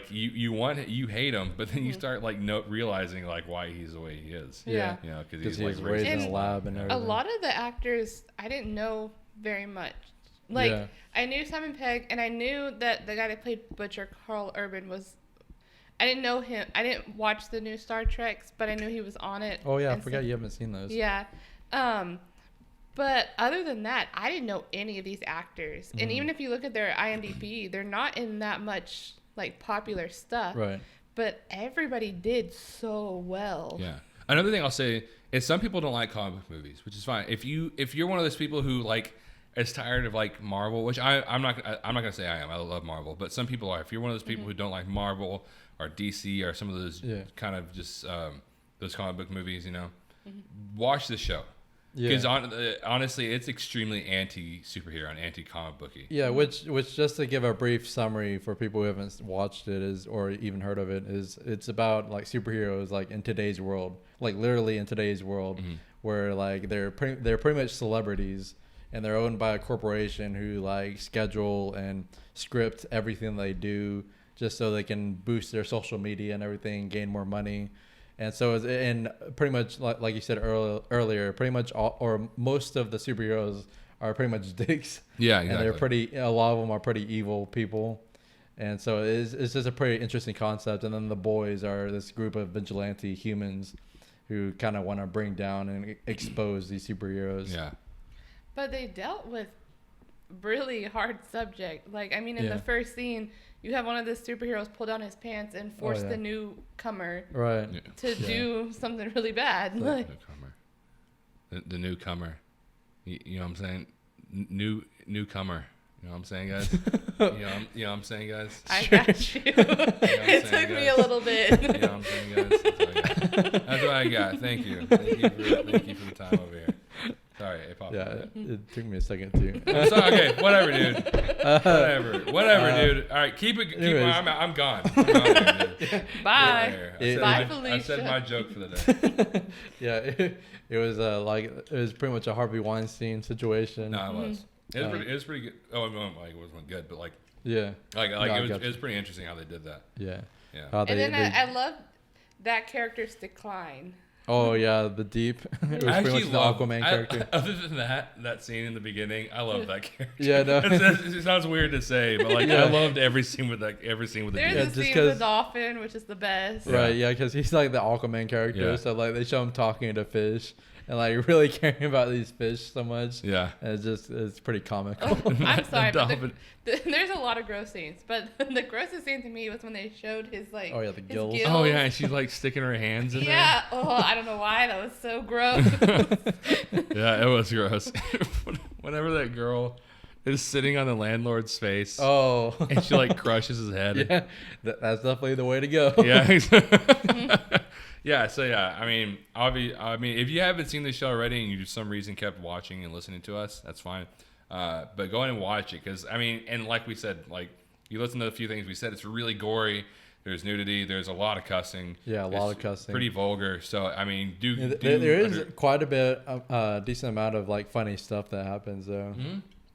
you hate him, but then you start like realizing like why he's the way he is. Yeah. Because he's like raised in a lab and everything. A lot of the actors I didn't know very much. Like, I knew Simon Pegg, and I knew that the guy that played Butcher, Carl Urban, was... I didn't know him. I didn't watch the new Star Treks, but I knew he was on it. Oh, yeah. I forgot you haven't seen those. Yeah. But other than that, I didn't know any of these actors. And even if you look at their IMDb, they're not in that much, like, popular stuff. Right. But everybody did so well. Yeah. Another thing I'll say is some people don't like comic book movies, which is fine. If you're one of those people who, like... is tired of like Marvel, which I'm not gonna say I am. I love Marvel, but some people are. If you're one of those people who don't like Marvel or DC or some of those kind of just those comic book movies, watch this show. Because honestly, it's extremely anti-superhero and anti-comic booky. Yeah, which just to give a brief summary for people who haven't watched it or even heard of it is it's about like superheroes like in today's world, like literally in today's world, where like they're pretty much celebrities. And they're owned by a corporation who like schedule and script everything they do just so they can boost their social media and everything, gain more money. And so, and pretty much like you said earlier, pretty much all or most of the superheroes are pretty much dicks. Yeah, exactly. And they're a lot of them are pretty evil people. And so it's just a pretty interesting concept. And then the boys are this group of vigilante humans who kind of want to bring down and expose these superheroes. Yeah. But they dealt with really hard subject. Like, I mean, in the first scene, you have one of the superheroes pull down his pants and force the newcomer to do something really bad. The newcomer. The newcomer. You know what I'm saying? Newcomer. You know what I'm saying, guys? you know what I'm saying, guys? I got you. It took me a little bit. You know what I'm saying, guys? That's what I got. Thank you. Thank you for the time over here. Sorry, I apologize. off. Yeah, it took me a second too. So, okay, whatever, dude. Whatever, dude. All right, keep it. I'm gone. Dude. Bye. Bye, Felicia. I said my joke for the day. Yeah, it was pretty much a Harvey Weinstein situation. No, it was. It was pretty good. Oh, it wasn't good, but like. Yeah. It was pretty interesting how they did that. Yeah. Yeah. And then I love that character's decline. Oh yeah, the deep. It was pretty much the Aquaman character. Other than that scene in the beginning, I love that character. Yeah, no. It sounds weird to say, but like I loved every scene with the There's dude. a scene with the dolphin, which is the best. Right, yeah, because he's like the Aquaman character, so like they show him talking to fish and like really caring about these fish so much. Yeah, and it's pretty comical. Oh, I'm sorry, but there's a lot of gross scenes, but the grossest scene to me was when they showed his like the gills. Oh yeah, and she's like sticking her hands in there. Yeah. Oh, I don't know why that was so gross. Yeah, it was gross. Whenever that girl is sitting on the landlord's face. Oh. And she like crushes his head. Yeah, that's definitely the way to go. Yeah. Yeah, so yeah, I mean, if you haven't seen the show already and you for some reason kept watching and listening to us, that's fine. But go ahead and watch it because, I mean, and like we said, like you listen to a few things we said, it's really gory. There's nudity. There's a lot of cussing. Yeah, a lot of cussing. Pretty vulgar. So, I mean, there is quite a bit, decent amount of like funny stuff that happens though.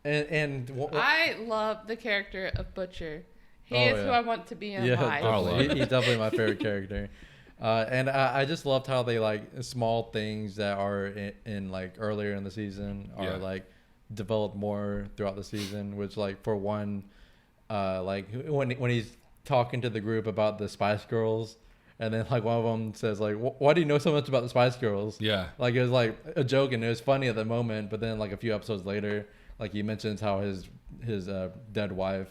Mm-hmm. I love the character of Butcher. He is who I want to be in life. Definitely. He's definitely my favorite character. And I just loved how they like small things that are in like earlier in the season are like developed more throughout the season. Which like for one, like when he's talking to the group about the Spice Girls, and then like one of them says like, "Why do you know so much about the Spice Girls?" Yeah, like it was like a joke and it was funny at the moment, but then like a few episodes later, like he mentions how his dead wife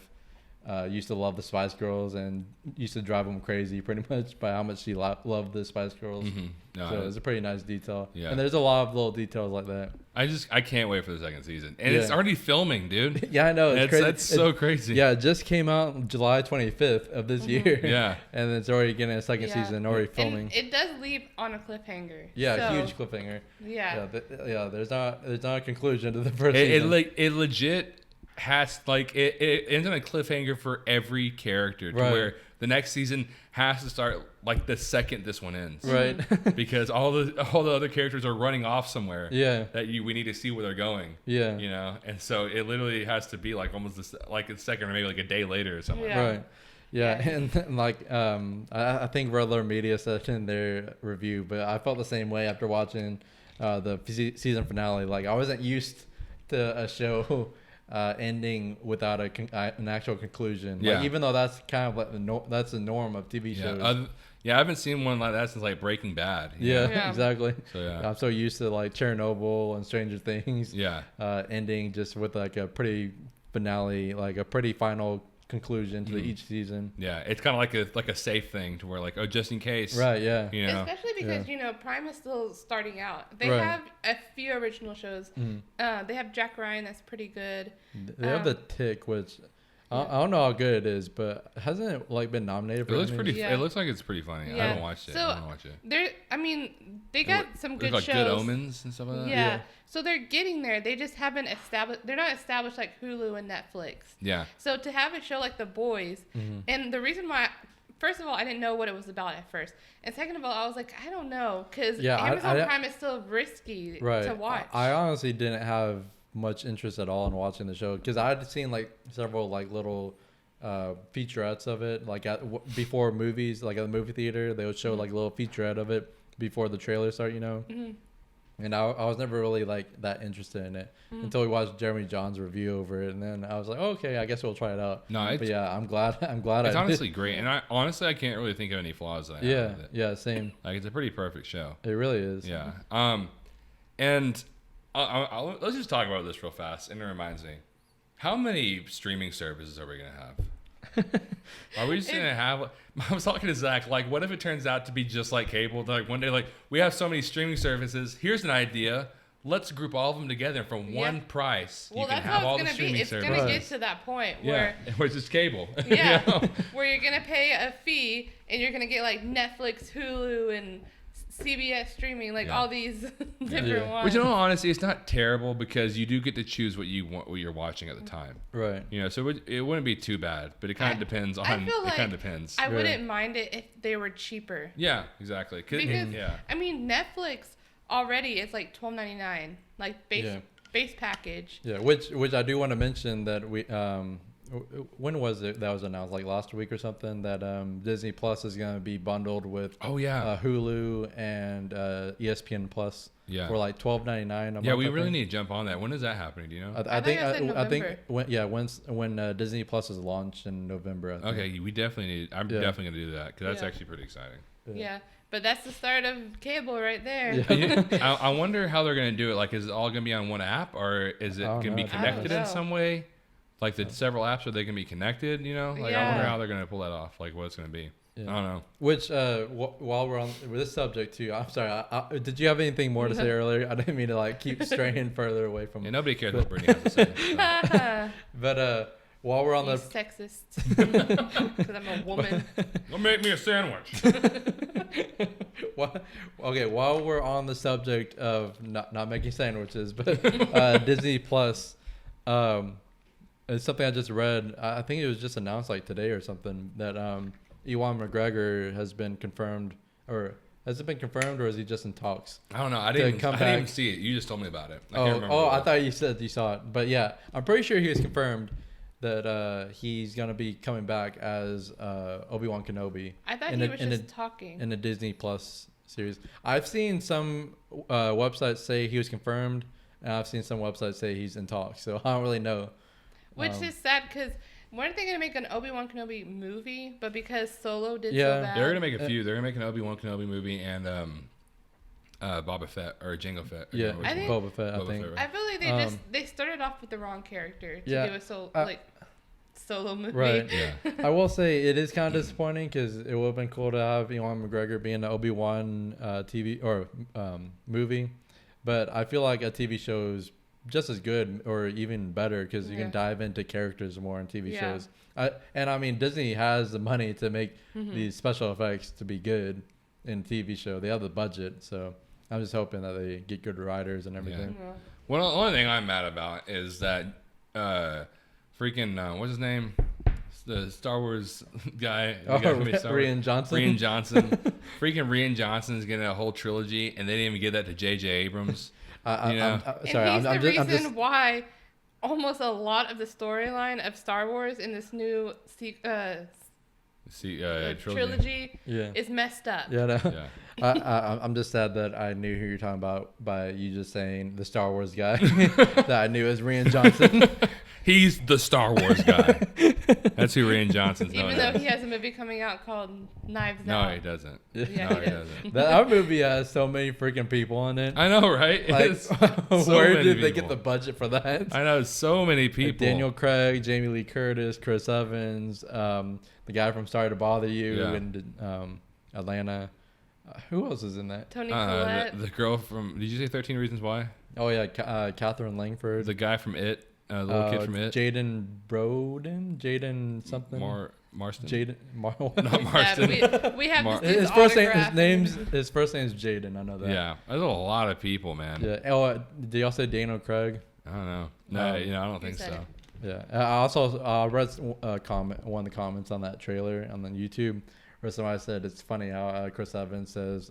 used to love the Spice Girls and used to drive him crazy pretty much by how much she loved the Spice Girls. Mm-hmm. No, so it's a pretty nice detail. Yeah. And there's a lot of little details like that. I can't wait for the second season. And it's already filming, dude. Yeah, I know. It's crazy. That's so crazy. Yeah, it just came out on July 25th of this year. Yeah. And it's already getting a second season, already filming. And it does leave on a cliffhanger. Yeah, so, huge cliffhanger. Yeah. There's not a conclusion to the first season. It legit has like it ends on a cliffhanger for every character to where the next season has to start like the second this one ends, right? Because all the other characters are running off somewhere, that we need to see where they're going, you know, and so it literally has to be like almost like a second or maybe like a day later or something, right? Yeah, and like I think Red Letter Media said in their review, but I felt the same way after watching the season finale. Like I wasn't used to a show ending without an actual conclusion. Like, even though that's kind of like that's the norm of TV shows. I haven't seen one like that since like Breaking Bad. Yeah, exactly. So I'm so used to like Chernobyl and Stranger Things. Ending just with like a pretty finale, like a pretty final conclusion to each season. Yeah, it's kind of like a safe thing to where like, oh, just in case. Right. Yeah. You know? Especially because you know Prime is still starting out. They have a few original shows. They have Jack Ryan, that's pretty good. They have The Tick, which I don't know how good it is, but hasn't it like been nominated for? It looks pretty. It looks like it's pretty funny. I haven't watched it. So I don't watch it. I mean, they got some good like shows. Good Omens and stuff like that. Yeah. So they're getting there. They just haven't established. They're not established like Hulu and Netflix. Yeah. So to have a show like The Boys, and the reason why, first of all, I didn't know what it was about at first, and second of all, I was like, I don't know, because Amazon Prime is still risky to watch. I honestly didn't have much interest at all in watching the show because I'd seen like several like little featurettes of it, like before movies, like at the movie theater, they would show like a little featurette of it before the trailer start, you know. And I was never really like that interested in it until we watched Jeremy John's review over it, and then I was like, okay, I guess we'll try it out. No, but yeah, I'm glad. It's honestly great, and I can't really think of any flaws that I have with it. Yeah, same. Like it's a pretty perfect show. It really is. Yeah. And let's just talk about this real fast, and it reminds me, how many streaming services are we gonna have? Are we just gonna have? I was talking to Zach. Like, what if it turns out to be just like cable? Like one day, like we have so many streaming services. Here's an idea. Let's group all of them together for one price. Well, you can have all the streaming services. It's gonna get to that point where it's just cable. Yeah, where you're gonna pay a fee and you're gonna get like Netflix, Hulu, and CBS streaming, like all these different ones. Which, in all honesty, it's not terrible because you do get to choose what you want, what you're watching at the time. Right. You know, so it wouldn't be too bad, but it kind of depends on. It kind of depends. I wouldn't mind it if they were cheaper. Yeah, exactly. Because I mean, Netflix already is like $12.99, like base package. Yeah, which I do want to mention that we when was it that was announced, like last week or something, that Disney Plus is going to be bundled with Hulu and ESPN Plus for like $12.99 a month. Yeah, we really need to jump on that. When is that happening? Do you know? I think when Disney Plus is launched in November. Okay, we definitely need. I'm definitely going to do that because that's actually pretty exciting. Yeah. But that's the start of cable right there. Yeah. I wonder how they're going to do it. Like, is it all going to be on one app, or is it going to be connected in some way? Like the several apps, are they going to be connected? You know, like I wonder how they're going to pull that off. Like, what it's going to be. Yeah. I don't know. Which, while we're on with this subject too, I'm sorry. Did you have anything more to say earlier? I didn't mean to like keep straying further away from. Yeah, nobody cares what Brittany has to say. But while we're on the sexist, because I'm a woman. Go make me a sandwich. While we're on the subject of not making sandwiches, but Disney Plus, it's something I just read. I think it was just announced like today or something that Ewan McGregor has been confirmed, or has it been confirmed, or is he just in talks? I don't know. I didn't even see it. You just told me about it. I can't remember. I thought you said you saw it, but yeah, I'm pretty sure he was confirmed that he's gonna be coming back as Obi Wan Kenobi. I thought he was just talking in the Disney Plus series. I've seen some websites say he was confirmed, and I've seen some websites say he's in talks. So I don't really know. Which is sad because weren't they going to make an Obi Wan Kenobi movie? But because Solo did so bad. They're going to make a few. They're going to make an Obi Wan Kenobi movie and Boba Fett or Jango Fett. I think Boba Fett. I think. Fett, right? I feel like they started off with the wrong character to do a solo movie. Right. Yeah. I will say it is kind of disappointing because it would have been cool to have Ewan McGregor be in the Obi-Wan TV or movie, but I feel like a TV show is just as good or even better because you can dive into characters more in TV shows. And I mean, Disney has the money to make these special effects to be good in TV show. They have the budget, so I'm just hoping that they get good writers and everything. Yeah. Well, the only thing I'm mad about is that freaking what's his name? The Star Wars guy. Rian Johnson. Rian Johnson. Freaking Rian Johnson's getting a whole trilogy, and they didn't even give that to J.J. Abrams. I'm the reason why almost a lot of the storyline of Star Wars in this new trilogy is messed up. I'm just sad that I knew who you're talking about by you just saying the Star Wars guy that I knew as Rian Johnson. He's the Star Wars guy. That's who Rian Johnson's known Even though he has a movie coming out called Knives Out. No, he doesn't. Yeah, no, he doesn't. That movie has so many freaking people in it. I know, right? Like, where did they get the budget for that? I know, so many people. Like Daniel Craig, Jamie Lee Curtis, Chris Evans, the guy from Sorry to Bother You, and Atlanta. Who else is in that? Toni Collette. The girl from, did you say 13 Reasons Why? Oh, yeah, Catherine Langford. The guy from It. The little kid from It. Jaden Broden? Jaden something? Marston. Jaden. Not Marston. We have his first name's Jaden. I know that. Yeah. There's a lot of people, man. Yeah. Oh, did y'all say Daniel Craig? I don't know. No, I don't think so. Yeah. I also read one of the comments on that trailer on the YouTube where somebody said it's funny how Chris Evans says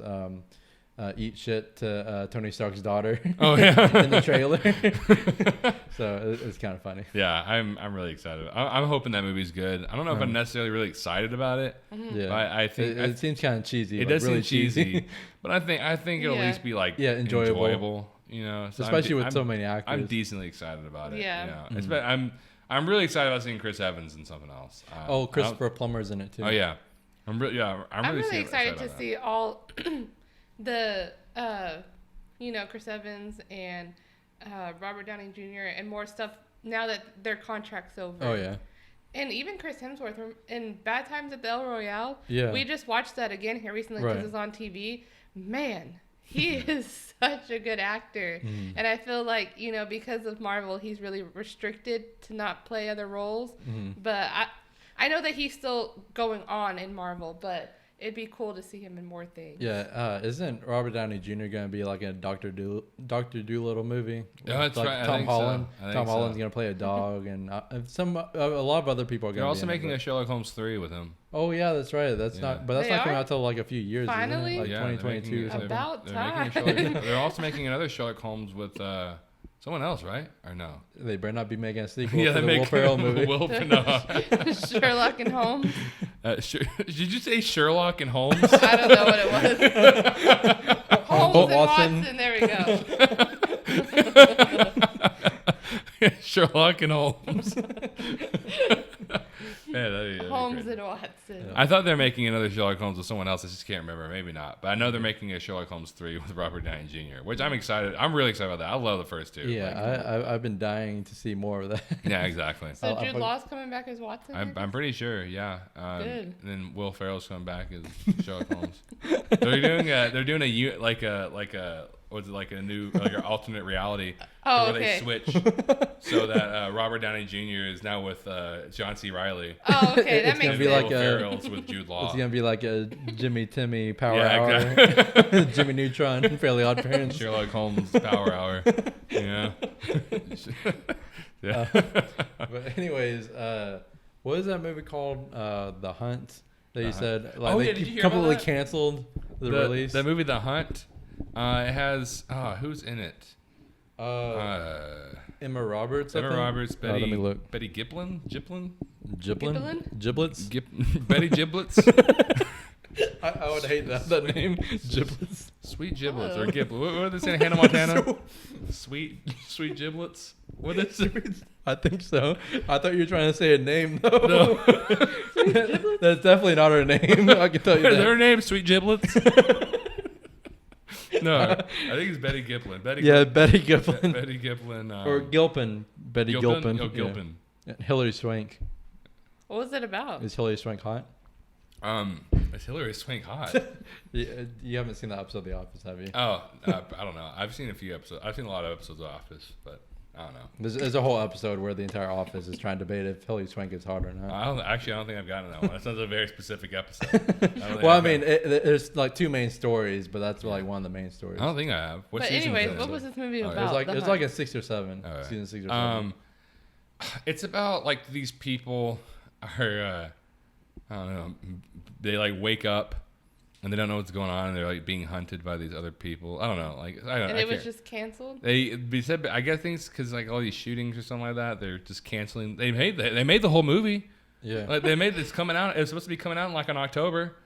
eat shit to Tony Stark's daughter. Oh yeah, in the trailer. So it's kind of funny. Yeah, I'm really excited. I'm hoping that movie's good. I don't know if I'm necessarily really excited about it. Yeah, but I think it seems kind of cheesy. It does seem cheesy, but I think it'll at least be like enjoyable. You know, so especially with so many actors. I'm decently excited about it. Yeah, you know? I'm really excited about seeing Chris Evans in something else. Christopher Plummer's in it too. Oh yeah, I'm really excited to see all the Chris Evans and Robert Downey Jr. and more stuff now that their contract's over. Oh yeah. And even Chris Hemsworth in Bad Times at the El Royale. Yeah. We just watched that again here recently because it's on TV. Man, he is such a good actor. And I feel like, because of Marvel, he's really restricted to not play other roles. But I know that he's still going on in Marvel, but it'd be cool to see him in more things. Yeah, isn't Robert Downey Jr. gonna be like a Doctor Dolittle movie? Yeah, that's like right. Tom Holland. So. Tom Holland's gonna play a dog, and a lot of other people are gonna. They're also making a Sherlock Holmes 3 with him. Oh yeah, that's right. That's not coming out till like a few years. Finally, like 2022 or something. About time. They're also making another Sherlock Holmes with someone else, right? Or no? They better not be making a sequel to the Will Ferrell movie. Sherlock and Holmes. Did you say Sherlock and Holmes? I don't know what it was. Holmes and Watson. There we go. Sherlock and Holmes. Holmes and Watson. I thought they're making another Sherlock Holmes with someone else. I just can't remember. Maybe not. But I know they're making a Sherlock Holmes 3 with Robert Downey Jr., which I'm excited. I'm really excited about that. I love the first two. Yeah, I've been dying to see more of that. Yeah, exactly. So Jude Law's coming back as Watson? I'm pretty sure, yeah. Good. And then Will Ferrell's coming back as Sherlock Holmes. They're doing a new an alternate reality where they switch so that Robert Downey Jr. is now with John C. Reilly. Oh, okay, that makes sense. Will Ferrell's with Jude Law. It's gonna be like a Jimmy Timmy Power Hour, exactly. Jimmy Neutron, Fairly Odd Parents, Sherlock Holmes Power Hour. Yeah. Yeah. But anyways, what is that movie called? The Hunt. That you said they completely canceled the release. The movie The Hunt. It has who's in it? Emma Roberts. Emma Roberts. Betty. Let me look. Betty Giblin. Giblets. Betty Giblets. I would hate that name. Giblets. Sweet Giblets or Giblets. What are they saying? Hannah Montana. Sweet Giblets. What is it? I think so. I thought you were trying to say a name though. No. That's definitely not her name. I can tell you that. Is her name Sweet Giblets? No, I think it's Betty Giblin. Betty Giblin. Betty Giblin. Or Gilpin. Betty Gilpin. Oh, Gilpin. Yeah. Hilary Swank. What was it about? Is Hilary Swank hot? Is Hilary Swank hot? You haven't seen the episode of The Office, have you? Oh, I don't know. I've seen a few episodes. I've seen a lot of episodes of Office, but I don't know. There's a whole episode where the entire office is trying to debate if Hilary Swank is hot or not. I don't think I've gotten that one. That sounds like a very specific episode. Well, I mean, there's like two main stories, but that's like one of the main stories. I don't think I have. But anyways, what was this movie about? It was like a 6 or 7, season 6 or 7. It's about like these people are, I don't know, they like wake up and they don't know what's going on, and they're like being hunted by these other people. I don't know, And it was just canceled. They said, I guess things because like all these shootings or something like that, they're just canceling. They made the whole movie. Yeah, like they made this coming out. It was supposed to be coming out in like in October,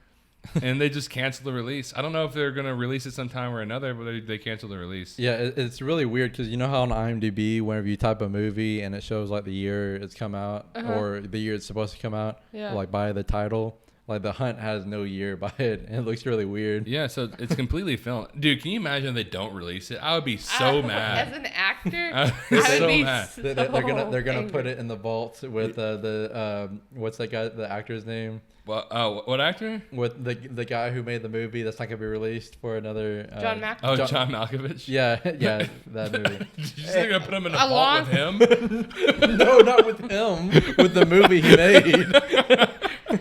and they just canceled the release. I don't know if they're gonna release it sometime or another, but they canceled the release. Yeah, it's really weird because you know how on IMDb, whenever you type a movie and it shows like the year it's come out or the year it's supposed to come out, like by the title. Like The Hunt has no year by it, and it looks really weird. Yeah, so it's completely filmed. Dude, can you imagine if they don't release it? I would be so mad. As an actor, I would so be mad. They're gonna put it in the vault with the what's that guy? The actor's name? Well, what actor? With the guy who made the movie that's not gonna be released for another. John Malkovich. Oh, John Malkovich. Yeah, that movie. Did you say they're gonna put him in a vault with him? No, not with him. With the movie he made.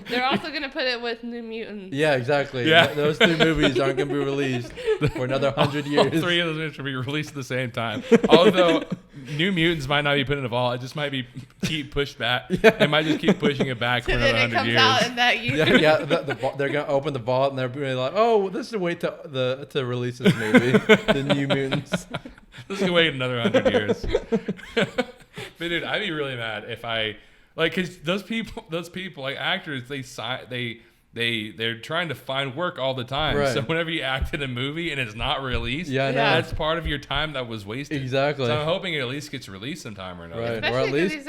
They're also going to put it with New Mutants. Yeah, exactly. Yeah. Those 3 movies aren't going to be released for another 100 years. All 3 of those should be released at the same time. Although New Mutants might not be put in a vault. It just might be keep pushed back. Yeah. They might just keep pushing it back for another 100 years. Out in that year. Yeah, they're going to open the vault and they're really like, oh, this is a way to release this movie, The New Mutants. This is wait another 100 years. But dude, I'd be really mad if I... Like, cause those people, like actors, they're trying to find work all the time. Right. So whenever you act in a movie and it's not released, that's part of your time that was wasted. Exactly. So I'm hoping it at least gets released sometime or another. Right. Especially because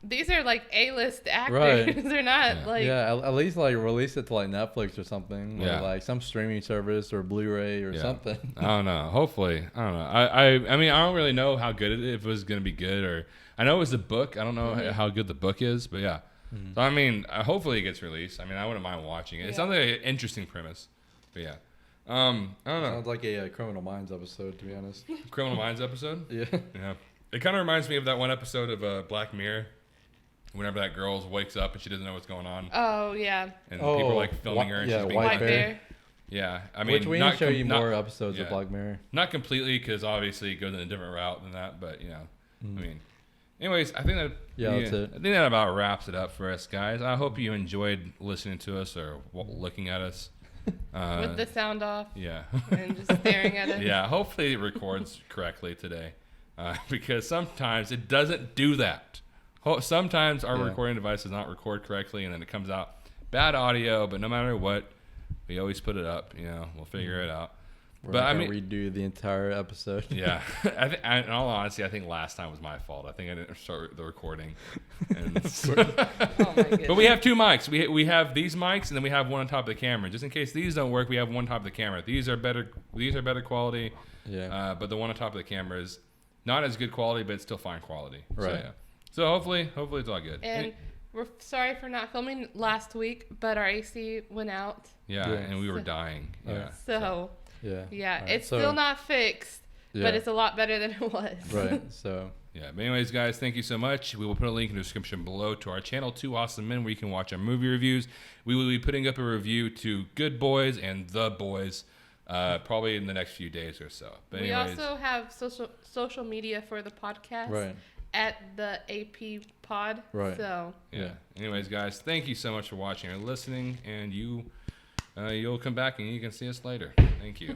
these are like A-list actors. Right. They're not like at least like release it to like Netflix or something. Yeah. Or like some streaming service or Blu-ray or something. I don't know. Hopefully, I don't know. I mean, I don't really know how good if it was gonna be good or. I know it was a book. I don't know how good the book is, but yeah. Mm-hmm. So I mean, hopefully it gets released. I mean, I wouldn't mind watching it. It sounds like an interesting premise, but yeah. I don't know. Sounds like a Criminal Minds episode, to be honest. Criminal Minds episode? Yeah. Yeah. It kind of reminds me of that one episode of Black Mirror. whenever that girl wakes up and she doesn't know what's going on. Oh yeah. And people are like filming her and she's being White Bear. Yeah, I mean, we can show you more episodes of Black Mirror. Not completely, because obviously it goes in a different route than that. But I mean, anyways, I think that that's it. I think that about wraps it up for us, guys. I hope you enjoyed listening to us or looking at us with the sound off. Yeah, and just staring at us. Yeah, hopefully it records correctly today, because sometimes it doesn't do that. Sometimes our recording device does not record correctly, and then it comes out bad audio. But no matter what, we always put it up. We'll figure it out. We're not gonna redo the entire episode. Yeah, in all honesty, I think last time was my fault. I think I didn't start the recording. And oh my goodness. But we have two mics. We have these mics, and then we have one on top of the camera. Just in case these don't work, we have one on top of the camera. These are better. These are better quality. Yeah. But the one on top of the camera is not as good quality, but it's still fine quality. Right. So hopefully it's all good. And we're sorry for not filming last week, but our AC went out. Yeah, and we were dying. Yeah. So. Yeah. Right. It's still not fixed, but it's a lot better than it was. Right. So. Yeah. But anyways, guys, thank you so much. We will put a link in the description below to our channel, Two Awesome Men, where you can watch our movie reviews. We will be putting up a review to Good Boys and The Boys, probably in the next few days or so. But anyways, we also have social media for the podcast. Right. At the AP Pod. Right. So. Yeah. Anyways, guys, thank you so much for watching or listening, and you'll come back and you can see us later. Thank you.